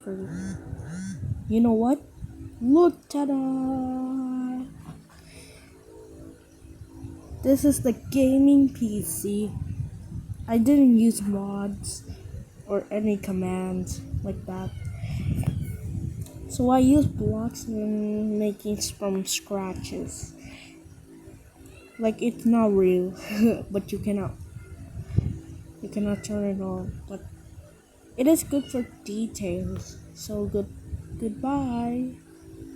for you. You know what? Look, ta-da! This is the gaming PC. I didn't use mods or any commands like that. So I use blocks and making from scratches. Like it's not real, but you cannot turn it on. But it is good for details. So goodbye.